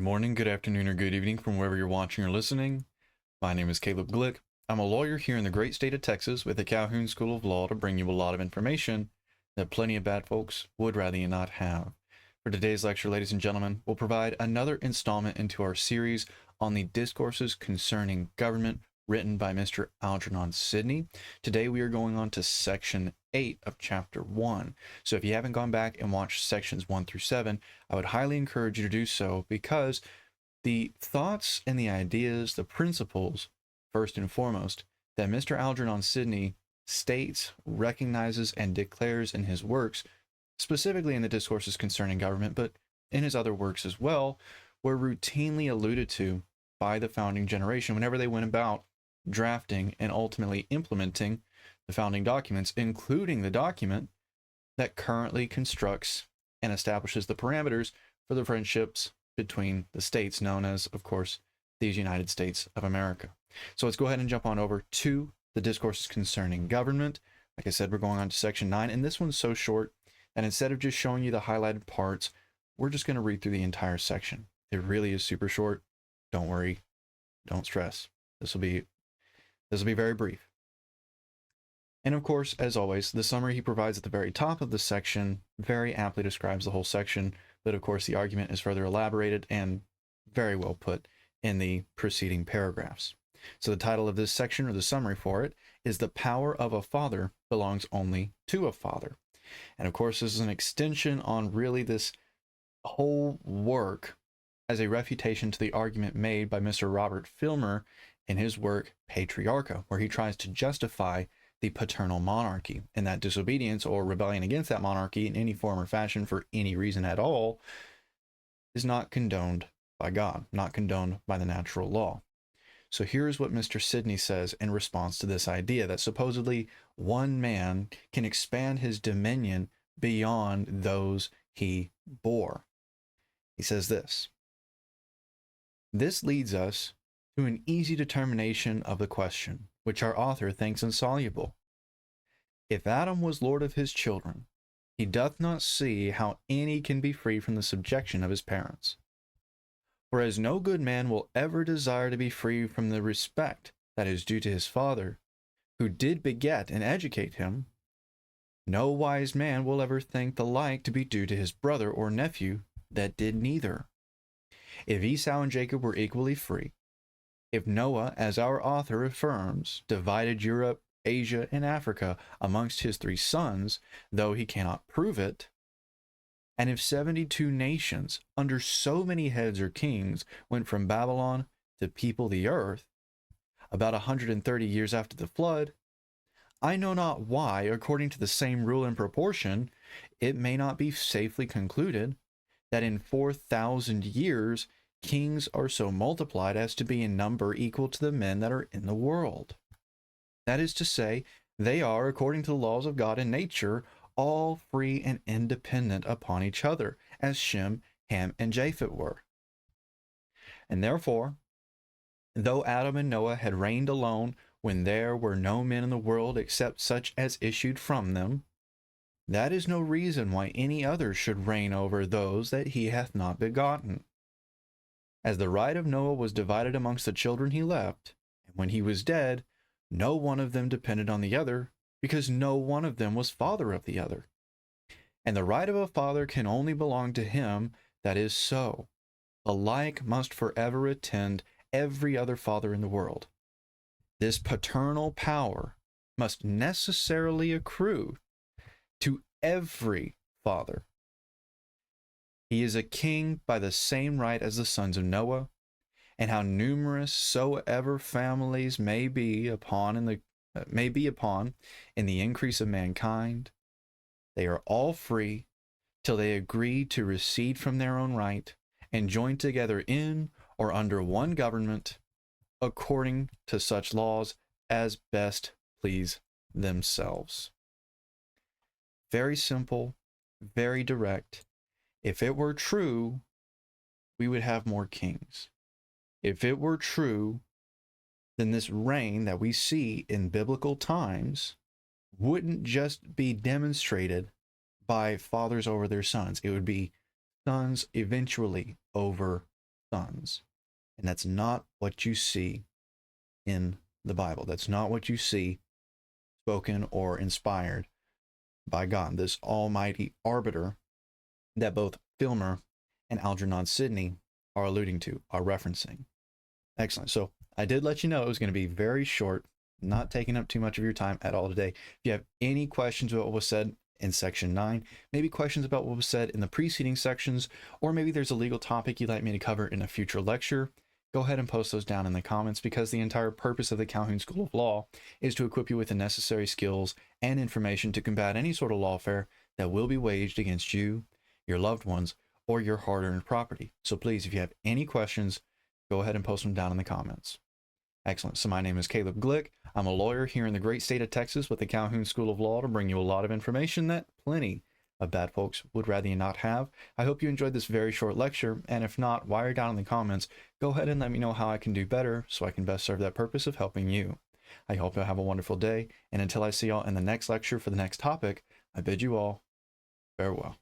morning, good afternoon, or good evening from wherever you're watching or listening. My name is Caleb Glick. I'm a lawyer here in the great state of Texas with the Calhoun School of Law to bring you a lot of information that plenty of bad folks would rather you not have. For today's lecture, ladies and gentlemen, we'll provide another installment into our series on the Discourses Concerning Government written by Mr. Algernon Sidney. Today we are going on to section 8 of chapter 1. So if you haven't gone back and watched sections 1 through 7, I would highly encourage you to do so, because the thoughts and the ideas, the principles, first and foremost, that Mr. Algernon Sidney states, recognizes, and declares in his works, specifically in the Discourses Concerning Government, but in his other works as well, were routinely alluded to by the founding generation whenever they went about drafting and ultimately implementing the founding documents, including the document that currently constructs and establishes the parameters for the friendships between the states, known as, of course, these United States of America. So let's go ahead and jump on over to the Discourses Concerning Government. Like I said, we're going on to section 9, and this one's so short that instead of just showing you the highlighted parts, we're just going to read through the entire section. It really is super short. Don't worry, don't stress. This will be very brief. And of course, as always, the summary he provides at the very top of the section very aptly describes the whole section, but of course the argument is further elaborated and very well put in the preceding paragraphs. So the title of this section, or the summary for it, is "The Power of a Father Belongs Only to a Father." And of course, this is an extension on really this whole work as a refutation to the argument made by Mr. Robert Filmer in his work Patriarcha, where he tries to justify the paternal monarchy, and that disobedience or rebellion against that monarchy in any form or fashion for any reason at all is not condoned by God, not condoned by the natural law. So here's what Mr. Sidney says in response to this idea that supposedly one man can expand his dominion beyond those he bore. He says this: "This leads us to an easy determination of the question, which our author thinks insoluble. If Adam was lord of his children, he doth not see how any can be free from the subjection of his parents. For as no good man will ever desire to be free from the respect that is due to his father, who did beget and educate him, no wise man will ever think the like to be due to his brother or nephew that did neither. If Esau and Jacob were equally free, if Noah, as our author affirms, divided Europe, Asia, and Africa amongst his 3 sons, though he cannot prove it, and if 72 nations under so many heads or kings went from Babylon to people the earth, about 130 years after the flood, I know not why, according to the same rule and proportion, it may not be safely concluded that in 4,000 years kings are so multiplied as to be in number equal to the men that are in the world. That is to say, they are, according to the laws of God and nature, all free and independent upon each other, as Shem, Ham, and Japheth were. And therefore, though Adam and Noah had reigned alone when there were no men in the world except such as issued from them, that is no reason why any other should reign over those that he hath not begotten. As the right of Noah was divided amongst the children he left, and when he was dead, no one of them depended on the other, because no one of them was father of the other. And the right of a father can only belong to him that is so. The like must forever attend every other father in the world. This paternal power must necessarily accrue to every father. He is a king by the same right as the sons of Noah, and how numerous soever families may be upon in the increase of mankind, they are all free till they agree to recede from their own right and join together in or under one government, according to such laws as best please themselves." Very simple, very direct. If it were true, we would have more kings. If it were true, then this reign that we see in biblical times wouldn't just be demonstrated by fathers over their sons. It would be sons eventually over sons. And that's not what you see in the Bible. That's not what you see spoken or inspired by God, this almighty arbiter that both Filmer and Algernon Sidney are alluding to, are referencing. Excellent. So I did let you know it was going to be very short, not taking up too much of your time at all today. If you have any questions about what was said in section 9, maybe questions about what was said in the preceding sections, or maybe there's a legal topic you'd like me to cover in a future lecture, go ahead and post those down in the comments, because the entire purpose of the Calhoun School of Law is to equip you with the necessary skills and information to combat any sort of lawfare that will be waged against you, your loved ones, or your hard-earned property. So please, if you have any questions, go ahead and post them down in the comments. Excellent. So my name is Caleb Glick. I'm a lawyer here in the great state of Texas with the Calhoun School of Law to bring you a lot of information that plenty of bad folks would rather you not have. I hope you enjoyed this very short lecture, and if not, while you're down in the comments, go ahead and let me know how I can do better so I can best serve that purpose of helping you. I hope you'll have a wonderful day, and until I see y'all in the next lecture for the next topic, I bid you all farewell.